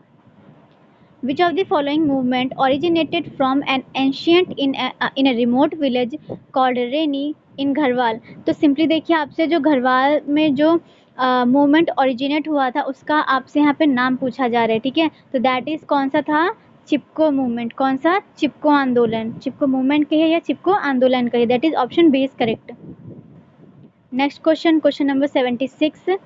which of the following movement originated from an ancient in a remote village called Reni in Garhwal? तो simply देखिए आपसे जो घरवाल में जो मूवमेंट ओरिजिनेट हुआ था उसका आपसे यहाँ पे नाम पूछा जा रहा है, ठीक है। तो दैट इज कौन सा था? चिपको मूवमेंट। कौन सा? चिपको आंदोलन। चिपको मूवमेंट कहिए या चिपको आंदोलन कहिए, that is option B is correct. Next question, question number 76,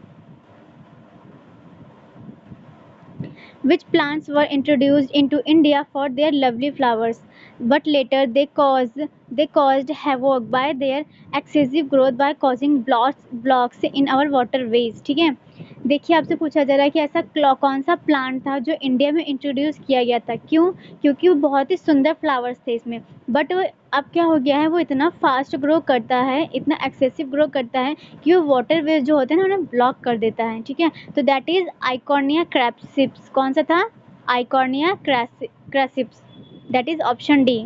which plants were introduced into India for their lovely flowers, but later they caused havoc by their excessive growth by causing blocks in our waterways, ठीक है। देखिए आपसे पूछा जा रहा है कि ऐसा कौन सा प्लांट था जो इंडिया में इंट्रोड्यूस किया गया था, क्यों? क्योंकि वो बहुत ही सुंदर फ्लावर्स थे इसमें, बट अब क्या हो गया है, वो इतना फास्ट ग्रो करता है, इतना एक्सेसिव ग्रो करता है कि वो वाटर वेज जो होते हैं ना उन्हें ब्लॉक कर देता है, ठीक है। तो दैट इज आइकॉर्निया क्रैसिप्स। कौन सा था? Eichhornia crassipes, that is option D.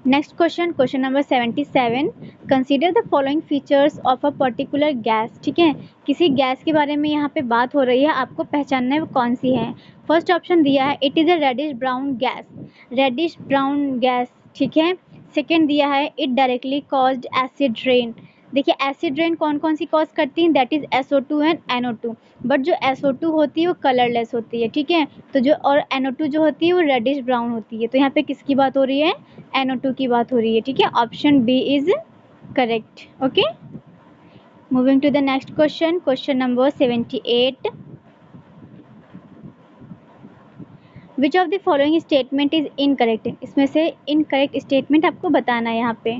Next question, question number 77, consider the following features of a particular gas, ठीक है। किसी गैस के बारे में यहाँ पे बात हो रही है, आपको पहचानना है वो कौन सी है। फर्स्ट ऑप्शन दिया है it is a reddish brown gas, reddish brown gas, ठीक है। सेकेंड दिया है it directly caused acid rain. देखिए एसिड रेन कौन कौन सी कॉज करती हैं? That is SO2 and NO2, but जो SO2 होती है वो कलरलेस होती है, ठीक है। तो जो और NO2 जो होती है वो रेडिश ब्राउन होती है। तो यहाँ पे किसकी बात हो रही है? NO2 की बात हो रही है, ठीक है, option B is correct. Okay, moving to the next question, question number 78, which of the following statement is incorrect? इसमें से इनकरेक्ट स्टेटमेंट आपको बताना है यहाँ पे।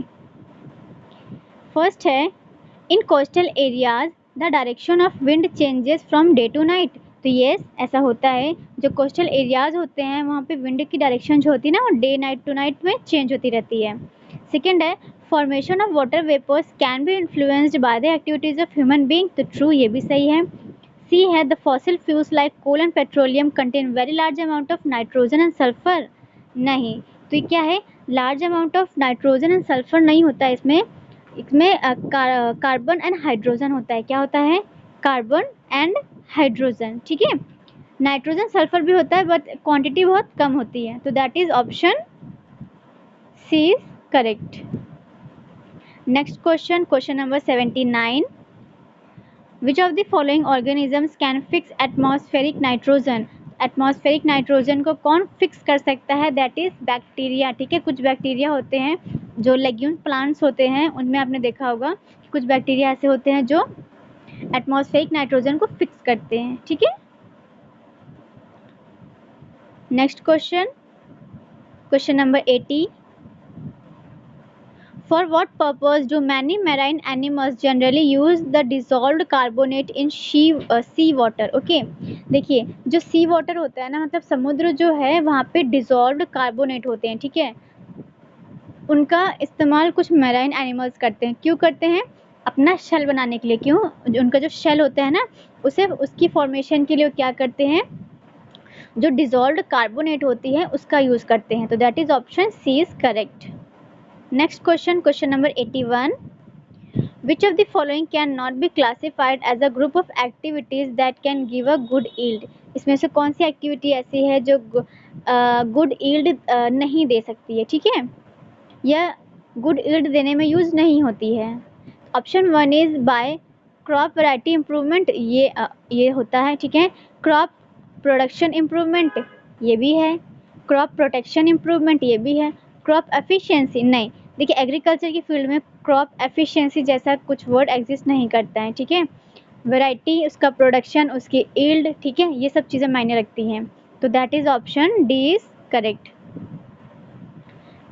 फर्स्ट है in coastal areas the direction of wind changes from day to night. तो yes ऐसा होता है, जो कोस्टल एरियाज होते हैं वहाँ पे विंड की डायरेक्शन जो होती है ना वो डे नाइट टू नाइट में चेंज होती रहती है। सेकेंड है formation of water vapours can be influenced by the activities of human being. तो ट्रू, ये भी सही है। सी है the fossil fuels like coal and petroleum contain very large amount of nitrogen and sulphur. नहीं, तो ये क्या है? Large amount of nitrogen and sulphur नहीं होता है इसमें, इसमें कार्बन एंड हाइड्रोजन होता है। क्या होता है? कार्बन एंड हाइड्रोजन, ठीक है। नाइट्रोजन सल्फर भी होता है बट क्वांटिटी बहुत कम होती है। तो that is option C is correct. Next question, question number 79, which of the following organisms can fix atmospheric nitrogen? Atmospheric nitrogen को कौन फिक्स कर सकता है? दैट इज बैक्टीरिया, ठीक है। कुछ बैक्टीरिया होते हैं जो लेग्यूम प्लांट्स होते हैं उनमें आपने देखा होगा कुछ बैक्टीरिया ऐसे होते हैं जो एटमॉस्फेरिक नाइट्रोजन को फिक्स करते हैं, ठीक है। Next question, question number 80, for what purpose do many marine animals generally use the dissolved carbonate in sea water? Okay, देखिए जो सी वाटर होता है ना, मतलब समुद्र जो है वहाँ पे डिजॉल्व्ड कार्बोनेट होते हैं, ठीक है। उनका इस्तेमाल कुछ मैराइन एनिमल्स करते हैं। क्यों करते हैं? अपना शेल बनाने के लिए। क्यों? उनका जो शेल होता है ना उसे उसकी फॉर्मेशन के लिए क्या करते हैं? जो डिजॉल्व्ड कार्बोनेट होती है उसका यूज करते हैं। तो that is option C is correct. Next question, question number 81, which of the following can not be classified as a group of activities that can give a good yield? इसमें से कौन सी activity ऐसी है जो good yield नहीं दे सकती है, ठीक है, या गुड यील्ड देने में यूज नहीं होती है? Option 1 is by crop variety improvement ये होता है, ठीक है। क्रॉप प्रोडक्शन इम्प्रूवमेंट ये भी है, क्रॉप प्रोटेक्शन इम्प्रूवमेंट ये भी है, क्रॉप एफिशिएंसी नहीं। देखिए एग्रीकल्चर की फील्ड में क्रॉप एफिशिएंसी जैसा कुछ वर्ड एग्जिस्ट नहीं करता है, ठीक है। वैरायटी, उसका प्रोडक्शन, उसकी ईल्ड, ठीक है, ये सब चीज़ें मायने रखती हैं। तो that is option D is correct.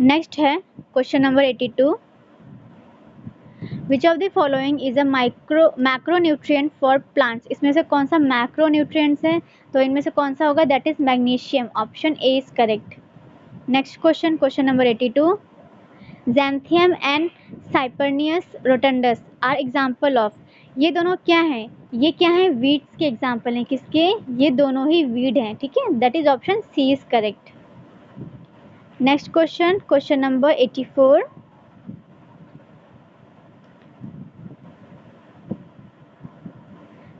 Next है question number 82, which of the following is a macronutrient for plants. इसमें से कौन सा मैक्रोन्यूट्रिएंट्स है, तो इनमें से कौन सा होगा, that is magnesium, option A is correct. Next question, question number 82, Xanthium and Cyperus rotundus are example of. ये दोनों क्या हैं, ये क्या है, वीड्स के एग्जाम्पल हैं, किसके, ये दोनों ही वीड हैं, ठीक है, that is option C is correct. Next question, question number 84,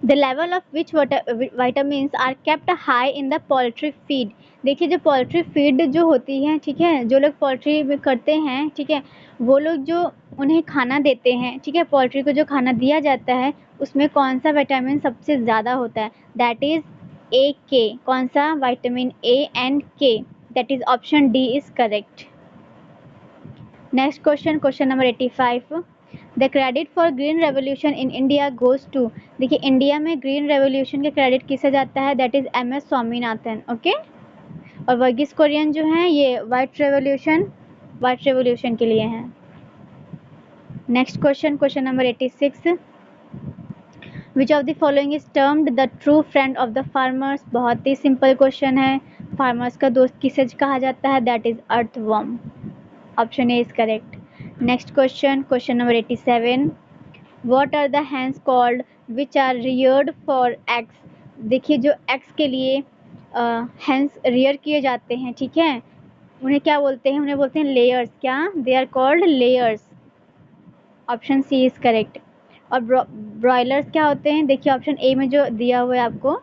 the level of which vitamins are kept high in the poultry feed. देखिए जो पोल्ट्री फीड जो होती है, ठीक है, जो लोग पोल्ट्री में करते हैं, ठीक है, वो लोग जो उन्हें खाना देते हैं, ठीक है, पोल्ट्री को जो खाना दिया जाता है उसमें कौन सा विटामिन सबसे ज़्यादा होता है, दैट इज ए के। कौन सा, vitamin A and K, that is option D is correct. Next question, question number 85, the credit for green revolution in India goes to. देखिए इंडिया में ग्रीन रेवोल्यूशन का credit किसे जाता है, that is M S Swaminathan, okay. और वर्गीस कुरियन जो हैं ये वाइट रेवोल्यूशन के लिए हैं। Next question, question number 86, which of the following is termed the true friend of the farmers. बहुत ही सिंपल क्वेश्चन है, फार्मर्स का दोस्त किसे कहा जाता है, that is earthworm, option A is correct. Next question, question number 87, what are the hens called which are reared for eggs. देखिए जो एग्स के लिए हैंस रियर किए जाते हैं, ठीक है, उन्हें क्या बोलते हैं, उन्हें बोलते हैं लेयर्स, क्या, they are called layers, option C is correct. और ब्रॉयलर्स क्या होते हैं, देखिए ऑप्शन ए में जो दिया हुआ है आपको,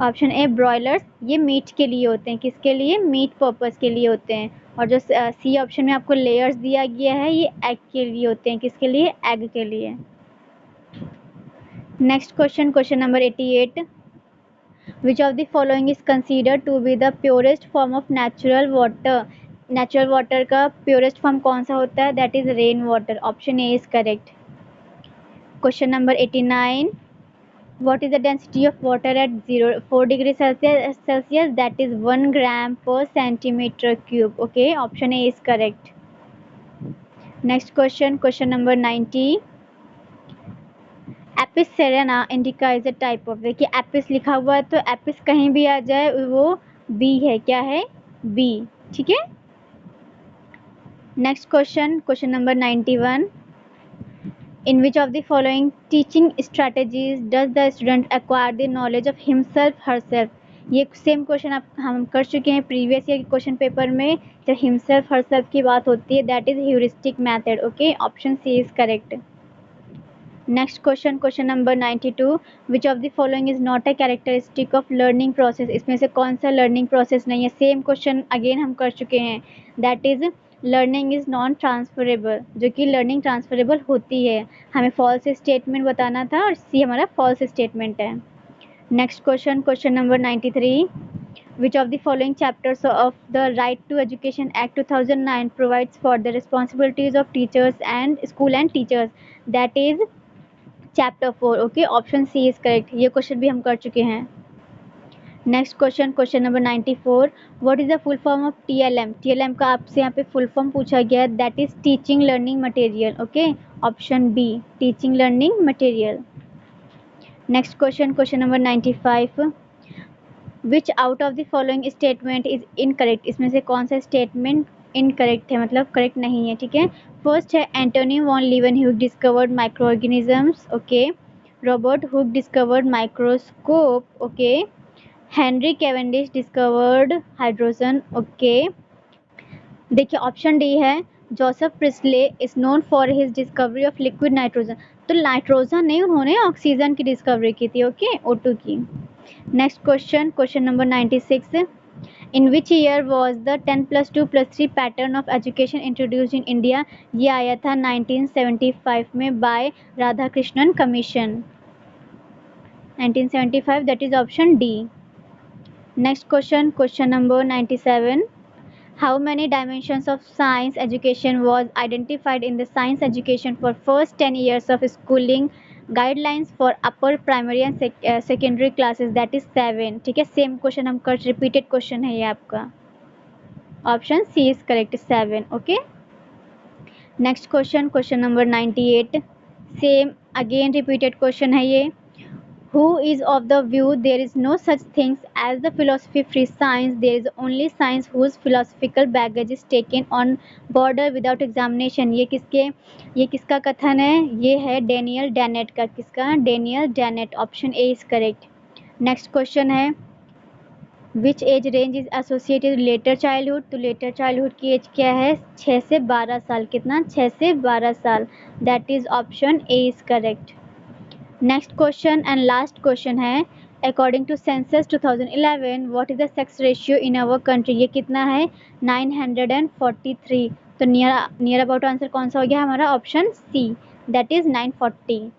ऑप्शन ए ब्रॉयलर्स, ये मीट के लिए होते हैं, किसके लिए, मीट पर्पस के लिए होते हैं। और जो सी ऑप्शन में आपको लेयर्स दिया गया है ये एग के लिए होते हैं, किसके लिए, एग के लिए। Next question, question number 88, which of the following is considered to be the purest form of natural water. Natural water का प्योरेस्ट फॉर्म कौन सा होता है, that is rain water, option A is correct. Question number 89, what is the density of water at 4 degree Celsius, that is 1 gram per centimeter cube, okay, option A is correct. Next question, question number 90, Apis Serena indica is a type of. देखिए Apis लिखा हुआ है तो Apis कहीं भी आ जाए वो B है, क्या है, बी, ठीक है। Next question, question number 91, in which of the following teaching strategies does the student acquire the knowledge of himself herself। ये सेम क्वेश्चन हम कर चुके हैं प्रीवियस ईयर के क्वेश्चन पेपर में, जब हिमसेल्फ हरसेल्फ की बात होती है, that is heuristic method, okay, option C is correct. Next question, question number 92, which of the following is not a characteristic of learning process. इसमें से कौन सा लर्निंग प्रोसेस नहीं है, सेम क्वेश्चन अगेन हम कर चुके हैं, that is learning is non transferable, जो कि लर्निंग ट्रांसफरेबल होती है। हमें फॉल्स स्टेटमेंट बताना था और सी हमारा फॉल्स स्टेटमेंट है। Next question, question number 93, which of the following chapters of the right to education act 2009 provides for the responsibilities of teachers and school and teachers, that is chapter 4, okay, option C is correct. ये question भी हम कर चुके हैं। Next question, question number 94, what is the full form of TLM. TLM का आपसे यहाँ पे फुल फॉर्म पूछा गया, that is teaching learning material, okay, option B, teaching learning material. Next question, question number 95, which out of the following statement is incorrect. इसमें से कौन सा स्टेटमेंट इनकरेक्ट है, मतलब करेक्ट नहीं है, ठीक है। फर्स्ट है Antonie van Leeuwenhoek discovered micro organisms, okay, Robert Hooke discovered microscope, okay, Henry Cavendish discovered hydrogen, okay. देखिए ऑप्शन डी है Joseph Priestley is known for his discovery of liquid nitrogen. तो nitrogen नहीं, उन्होंने oxygen की discovery की थी, okay, O2 की। Next question, question number 96, in which year was the 10+2+3 pattern of education introduced in India? ये आया था 1975 में by Radhakrishnan commission, 1975, that is option D. Next question, question number 97, how many dimensions of science education was identified in the science education for first 10 years of schooling guidelines for upper primary and secondary classes? That is 7। ठीक है, same question हम कर, repeated question है ये आपका, option C is correct, 7। Okay, next question, question number 98, same again repeated question है ये। Who is of the view there is no such things as the philosophy-free science? There is only science whose philosophical baggage is taken on board without examination। ये किसका कथन है? ये है Daniel Dennett का। किसका? Daniel Dennett, option A is correct. Next question है, which age range is associated later childhood? तो लेटर चाइल्डहुड की एज क्या है? 6 से 12 साल। कितना? 6 से 12 साल, that is option A is correct. Next question and last question है, according to census 2011 what is the sex ratio in our country? ये कितना है? 943। तो नियर अबाउट आंसर कौन सा हो गया हमारा? Option C, that is 940।